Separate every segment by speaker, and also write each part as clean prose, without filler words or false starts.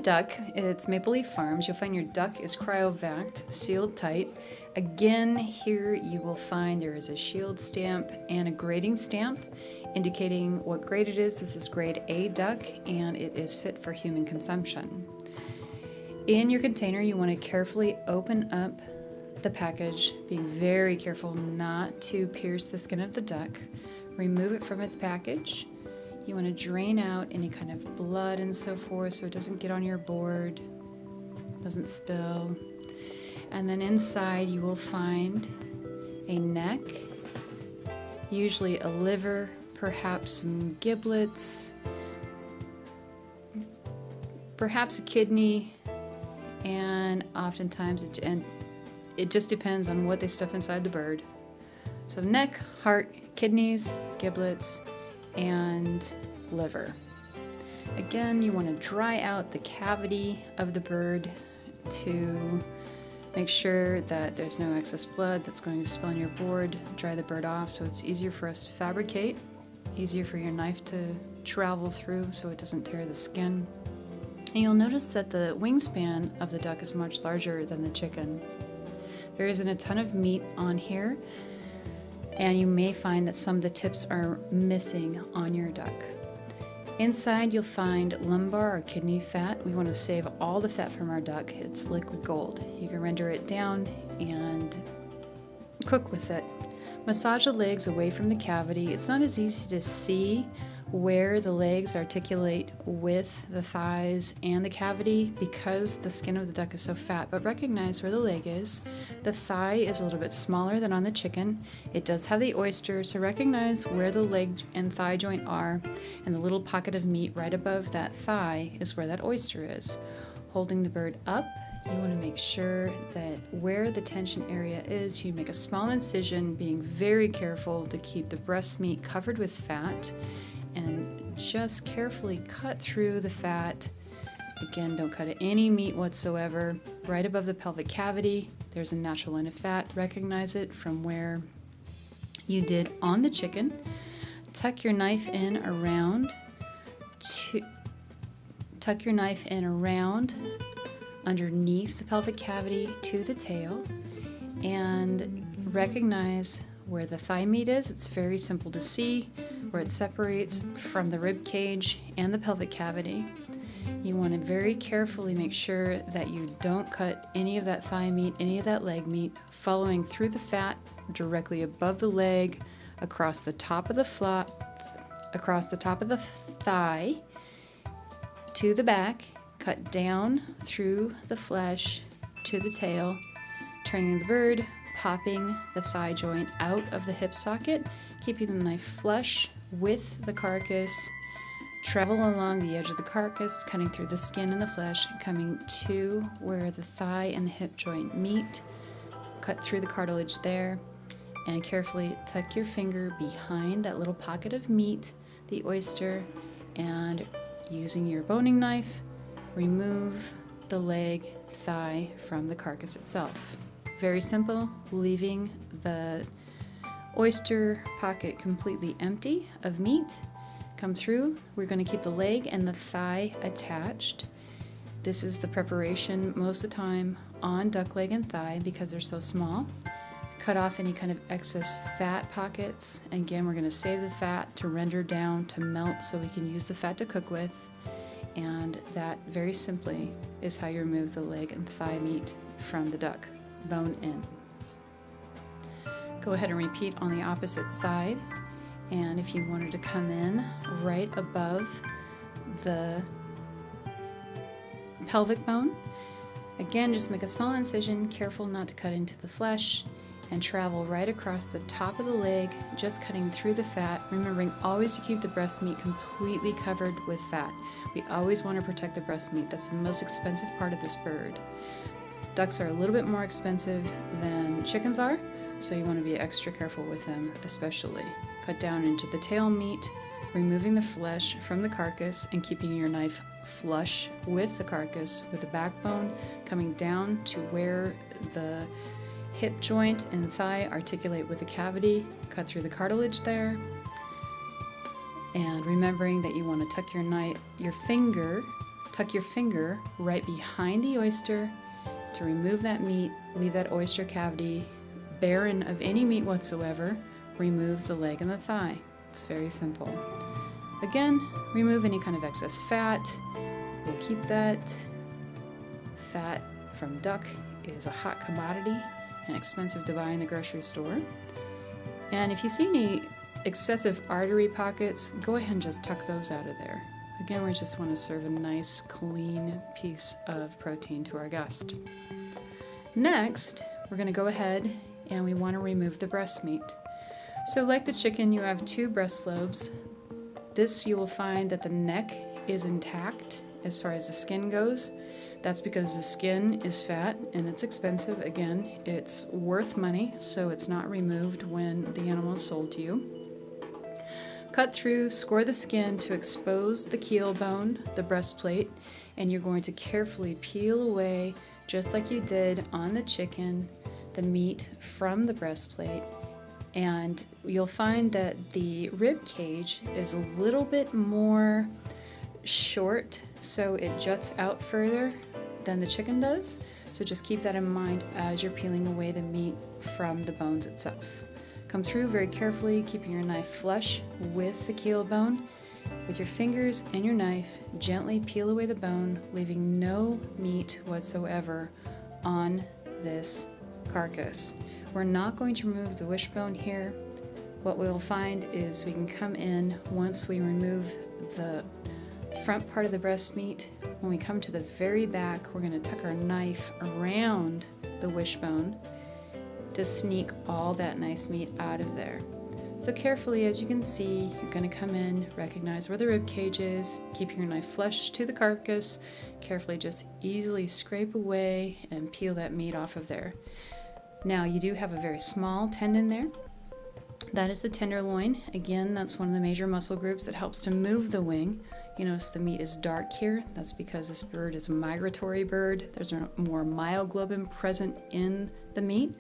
Speaker 1: duck, it's Maple Leaf Farms. You'll find your duck is cryovac, sealed tight. Again, here you will find there is a shield stamp and a grading stamp indicating what grade it is. This is grade A duck, and it is fit for human consumption. In your container, you want to carefully open up the package, being very careful not to pierce the skin of the duck. Remove it from its package. You want to drain out any kind of blood and so forth so it doesn't get on your board, doesn't spill. And then inside you will find a neck, usually a liver, perhaps some giblets, perhaps a kidney, and oftentimes it just depends on what they stuff inside the bird. So neck, heart, kidneys, giblets, and liver. Again, you want to dry out the cavity of the bird to make sure that there's no excess blood that's going to spill on your board. Dry the bird off so it's easier for us to fabricate, easier for your knife to travel through so it doesn't tear the skin. And you'll notice that the wingspan of the duck is much larger than the chicken. There isn't a ton of meat on here, and you may find that some of the tips are missing on your duck. Inside you'll find lumbar or kidney fat. We want to save all the fat from our duck. It's liquid gold. You can render it down and cook with it. Massage the legs away from the cavity. It's not as easy to see where the legs articulate with the thighs and the cavity because the skin of the duck is so fat, but recognize where the leg is. The thigh is a little bit smaller than on the chicken. It does have the oyster, so recognize where the leg and thigh joint are, and the little pocket of meat right above that thigh is where that oyster is. Holding the bird up, you want to make sure that where the tension area is, you make a small incision, being very careful to keep the breast meat covered with fat, and just carefully cut through the fat. Again, don't cut any meat whatsoever. Right above the pelvic cavity, there's a natural line of fat. Recognize it from where you did on the chicken. Tuck your knife in around underneath the pelvic cavity to the tail, and recognize where the thigh meat is. It's very simple to see where it separates from the rib cage and the pelvic cavity. You want to very carefully make sure that you don't cut any of that thigh meat, any of that leg meat, following through the fat directly above the leg, across the top of the thigh to the back, cut down through the flesh to the tail, turning the bird, popping the thigh joint out of the hip socket, keeping the knife flush with the carcass, travel along the edge of the carcass, cutting through the skin and the flesh, coming to where the thigh and the hip joint meet, cut through the cartilage there, and carefully tuck your finger behind that little pocket of meat, the oyster, and using your boning knife, remove the leg, thigh from the carcass itself. Very simple, leaving the oyster pocket completely empty of meat. Come through. We're going to keep the leg and the thigh attached. This is the preparation most of the time on duck leg and thigh because they're so small. Cut off any kind of excess fat pockets. Again, we're going to save the fat to render down to melt so we can use the fat to cook with. And that very simply is how you remove the leg and thigh meat from the duck, bone in. Go ahead and repeat on the opposite side. And if you wanted to come in right above the pelvic bone, again, just make a small incision, careful not to cut into the flesh, and travel right across the top of the leg, just cutting through the fat, remembering always to keep the breast meat completely covered with fat. We always want to protect the breast meat. That's the most expensive part of this bird. Ducks are a little bit more expensive than chickens are, so you want to be extra careful with them especially. Cut down into the tail meat, removing the flesh from the carcass and keeping your knife flush with the carcass, with the backbone coming down to where the hip joint and thigh articulate with the cavity. Cut through the cartilage there. And remembering that you want to tuck your finger tuck your finger right behind the oyster to remove that meat, leave that oyster cavity barren of any meat whatsoever, remove the leg and the thigh. It's very simple. Again, remove any kind of excess fat. We'll keep that. Fat from duck is a hot commodity and expensive to buy in the grocery store. And if you see any excessive artery pockets, go ahead and just tuck those out of there. Again, we just want to serve a nice, clean piece of protein to our guest. Next, we're going to go ahead and we want to remove the breast meat. So like the chicken, you have 2 breast lobes. This you will find that the neck is intact as far as the skin goes. That's because the skin is fat and it's expensive. Again, it's worth money, so it's not removed when the animal is sold to you. Cut through, score the skin to expose the keel bone, the breastplate, and you're going to carefully peel away, just like you did on the chicken, the meat from the breastplate. And you'll find that the rib cage is a little bit more short, so it juts out further than the chicken does. So just keep that in mind as you're peeling away the meat from the bones itself. Come through very carefully, keeping your knife flush with the keel bone. With your fingers and your knife, gently peel away the bone, leaving no meat whatsoever on this carcass. We're not going to remove the wishbone here. What we'll find is we can come in once we remove the front part of the breast meat. When we come to the very back, we're going to tuck our knife around the wishbone to sneak all that nice meat out of there. So carefully, as you can see, you're going to come in, recognize where the rib cage is, keeping your knife flush to the carcass, carefully just easily scrape away and peel that meat off of there. Now you do have a very small tendon there. That is the tenderloin. Again, that's one of the major muscle groups that helps to move the wing. You notice the meat is dark here. That's because this bird is a migratory bird. There's more myoglobin present in the meat.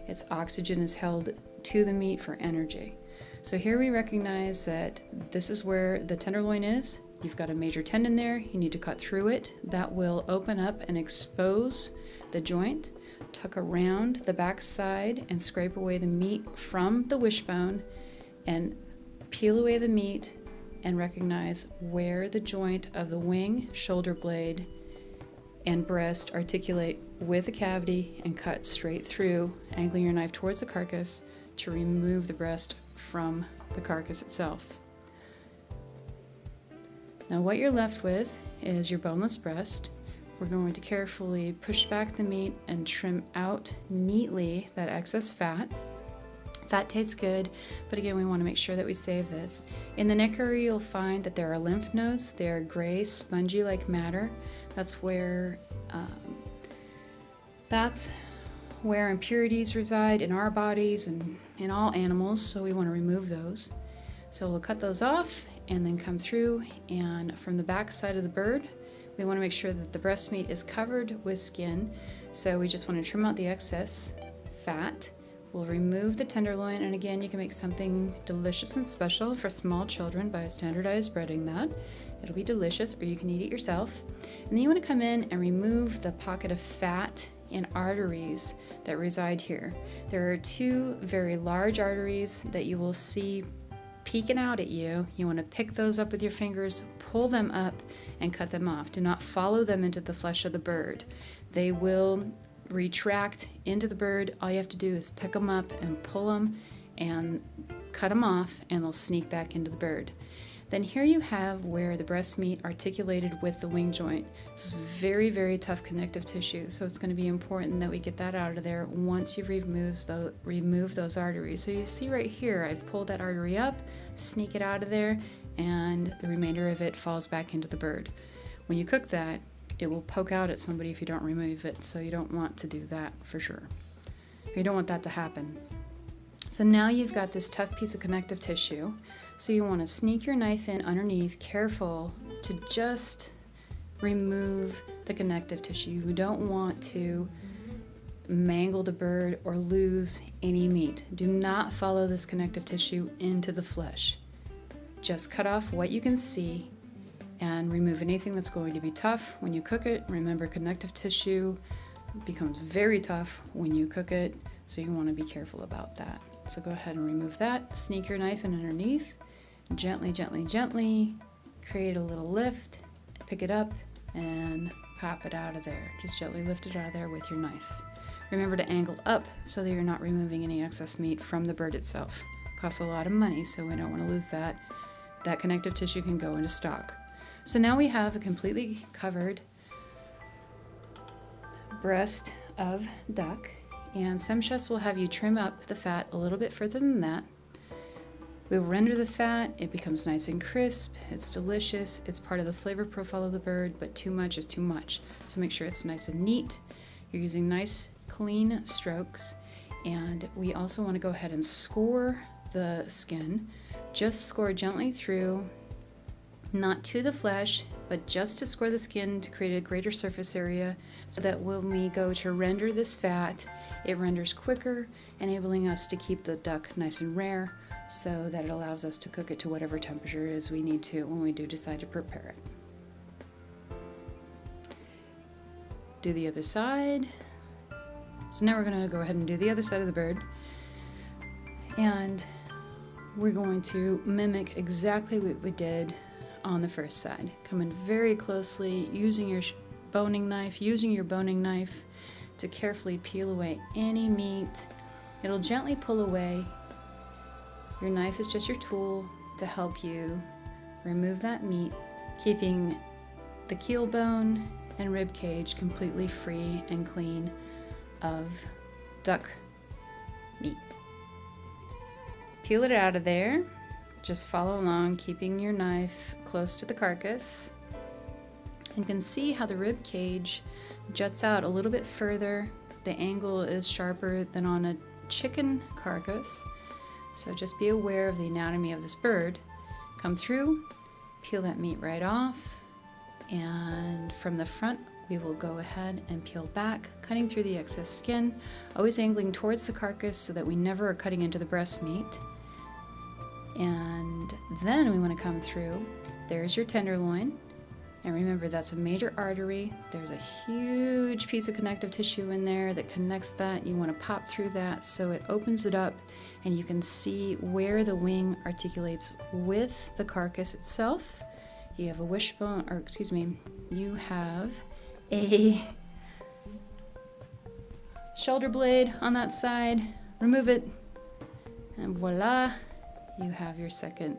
Speaker 1: Its oxygen is held to the meat for energy. So here we recognize that this is where the tenderloin is. You've got a major tendon there. You need to cut through it. That will open up and expose the joint. Tuck around the back side and scrape away the meat from the wishbone and peel away the meat and recognize where the joint of the wing, shoulder blade, and breast articulate with a cavity and cut straight through, angling your knife towards the carcass to remove the breast from the carcass itself. Now what you're left with is your boneless breast. We're going to carefully push back the meat and trim out neatly that excess fat. Fat tastes good, but again, we want to make sure that we save this. In the neck area, you'll find that there are lymph nodes. They are gray, spongy-like matter. That's where impurities reside in our bodies and in all animals, so we want to remove those. So we'll cut those off and then come through, and from the back side of the bird, we want to make sure that the breast meat is covered with skin, so we just want to trim out the excess fat. We'll remove the tenderloin, and again, you can make something delicious and special for small children by standardized breading that. It'll be delicious, or you can eat it yourself. And then you want to come in and remove the pocket of fat and arteries that reside here. There are 2 very large arteries that you will see peeking out at you. You want to pick those up with your fingers, pull them up, and cut them off. Do not follow them into the flesh of the bird. They will retract into the bird. All you have to do is pick them up and pull them and cut them off, and they'll sneak back into the bird. Then here you have where the breast meat articulated with the wing joint. This is very, very tough connective tissue, so it's going to be important that we get that out of there once you've removed those arteries. So you see right here, I've pulled that artery up, sneak it out of there, and the remainder of it falls back into the bird. When you cook that, it will poke out at somebody if you don't remove it, so you don't want to do that for sure. You don't want that to happen. So now you've got this tough piece of connective tissue. So you want to sneak your knife in underneath, careful to just remove the connective tissue. You don't want to mangle the bird or lose any meat. Do not follow this connective tissue into the flesh. Just cut off what you can see and remove anything that's going to be tough when you cook it. Remember, connective tissue becomes very tough when you cook it, so you want to be careful about that. So go ahead and remove that. Sneak your knife in underneath. Gently, gently, gently create a little lift, pick it up, and pop it out of there. Just gently lift it out of there with your knife. Remember to angle up so that you're not removing any excess meat from the bird itself. Costs a lot of money, so we don't want to lose that. That connective tissue can go into stock. So now we have a completely covered breast of duck, and some chefs will have you trim up the fat a little bit further than that. We'll render the fat, it becomes nice and crisp, it's delicious, it's part of the flavor profile of the bird, but too much is too much. So make sure it's nice and neat. You're using nice, clean strokes, and we also want to go ahead and score the skin. Just score gently through, not to the flesh, but just to score the skin to create a greater surface area so that when we go to render this fat, it renders quicker, enabling us to keep the duck nice and rare so that it allows us to cook it to whatever temperature it is we need to when we do decide to prepare it. Do the other side. So now we're going to go ahead and do the other side of the bird, and we're going to mimic exactly what we did on the first side. Come in very closely using your boning knife, to carefully peel away any meat. It'll gently pull away. Your knife is just your tool to help you remove that meat, keeping the keel bone and rib cage completely free and clean of duck meat. Peel it out of there. Just follow along, keeping your knife close to the carcass. You can see how the rib cage juts out a little bit further. The angle is sharper than on a chicken carcass. So just be aware of the anatomy of this bird. Come through, peel that meat right off, and from the front we will go ahead and peel back, cutting through the excess skin, always angling towards the carcass so that we never are cutting into the breast meat. And then we want to come through. There's your tenderloin. And remember, that's a major artery. There's a huge piece of connective tissue in there that connects that. You want to pop through that so it opens it up and you can see where the wing articulates with the carcass itself. You have a wishbone, or excuse me, you have a shoulder blade on that side. Remove it, and voila, you have your second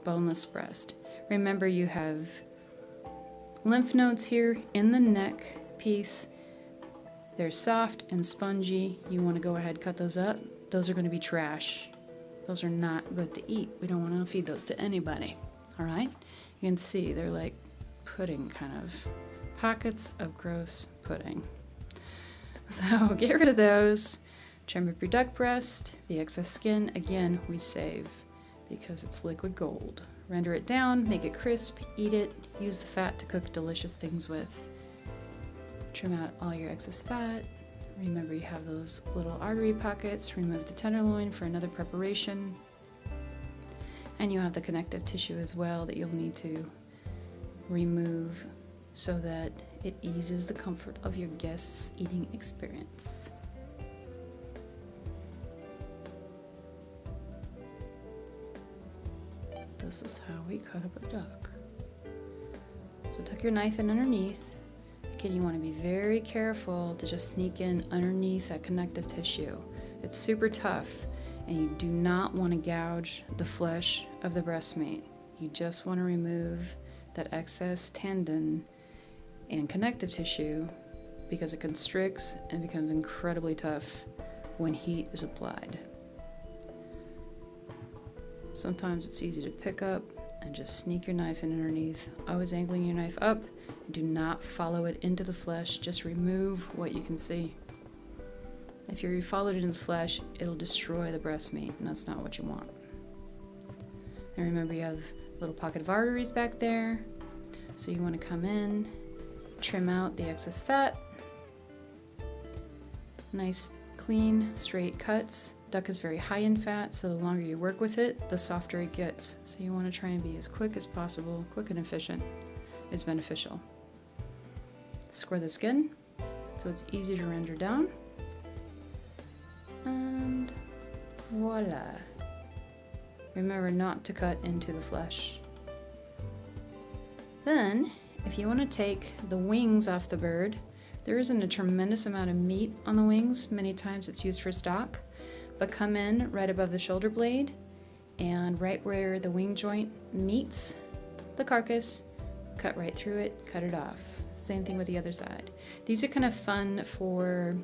Speaker 1: boneless breast. Remember, you have lymph nodes here in the neck piece. They're soft and spongy. You want to go ahead and cut those up. Those are going to be trash. Those are not good to eat. We don't want to feed those to anybody. All right? You can see they're like pudding, kind of pockets of gross pudding. So get rid of those. Trim up your duck breast. The excess skin, again, we save because it's liquid gold. Render it down, make it crisp, eat it, use the fat to cook delicious things with. Trim out all your excess fat. Remember, you have those little artery pockets. Remove the tenderloin for another preparation. And you have the connective tissue as well that you'll need to remove so that it eases the comfort of your guests' eating experience. This is how we cut up a duck. So tuck your knife in underneath. Again, you want to be very careful to just sneak in underneath that connective tissue. It's super tough, and you do not want to gouge the flesh of the breast meat. You just want to remove that excess tendon and connective tissue because it constricts and becomes incredibly tough when heat is applied. Sometimes it's easy to pick up and just sneak your knife in underneath, always angling your knife up. Do not follow it into the flesh, just remove what you can see. If you follow it into the flesh, it'll destroy the breast meat, and that's not what you want. And remember, you have a little pocket of arteries back there, so you want to come in, trim out the excess fat. Nice, clean, straight cuts. Duck is very high in fat, so the longer you work with it, the softer it gets. So you want to try and be as quick as possible, quick and efficient. is beneficial. Score the skin so it's easy to render down. And voila. Remember not to cut into the flesh. Then, if you want to take the wings off the bird, there isn't a tremendous amount of meat on the wings. Many times it's used for stock, but come in right above the shoulder blade and right where the wing joint meets the carcass, cut right through it, cut it off. Same thing with the other side. These are kind of fun for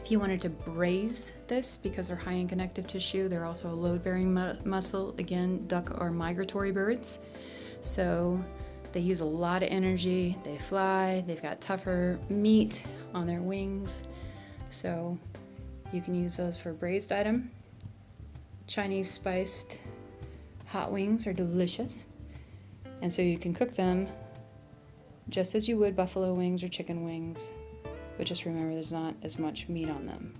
Speaker 1: if you wanted to braise this because they're high in connective tissue. They're also a load-bearing muscle. Again, duck are migratory birds, so they use a lot of energy. They fly. They've got tougher meat on their wings, so you can use those for a braised item. Chinese spiced hot wings are delicious, and so you can cook them just as you would buffalo wings or chicken wings, but just remember there's not as much meat on them.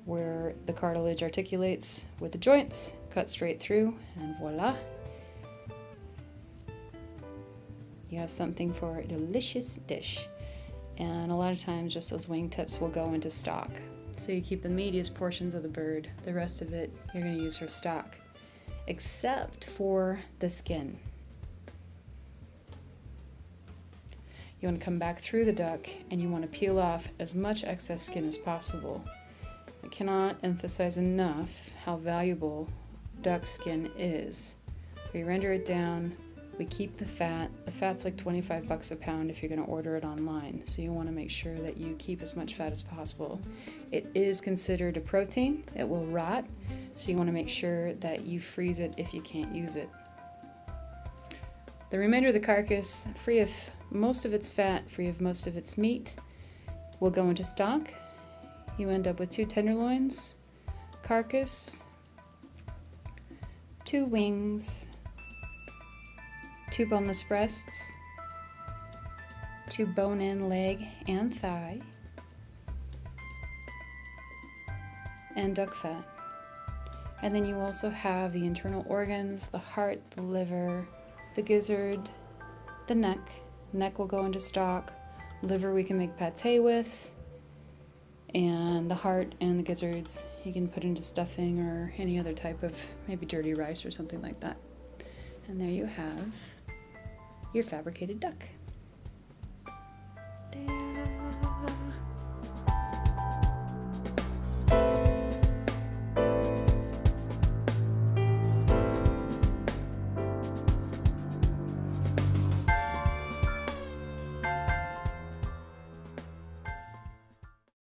Speaker 1: Where the cartilage articulates with the joints, cut straight through, and voila. You have something for a delicious dish. And a lot of times just those wing tips will go into stock. So you keep the meatiest portions of the bird. The rest of it you're going to use for stock, except for the skin. You want to come back through the duck and you want to peel off as much excess skin as possible. I cannot emphasize enough how valuable duck skin is. We render it down, we keep the fat. The fat's like 25 bucks a pound if you're going to order it online, so you want to make sure that you keep as much fat as possible. It is considered a protein. It will rot, so you want to make sure that you freeze it if you can't use it. The remainder of the carcass, free of most of its fat, free of most of its meat, will go into stock. You end up with 2 tenderloins, carcass, 2 wings, 2 boneless breasts, 2 bone-in leg and thigh, and duck fat. And then you also have the internal organs, the heart, the liver, the gizzard, the neck. Neck will go into stock. Liver we can make pate with. And the heart and the gizzards you can put into stuffing or any other type of maybe dirty rice or something like that. And there you have your fabricated duck. There.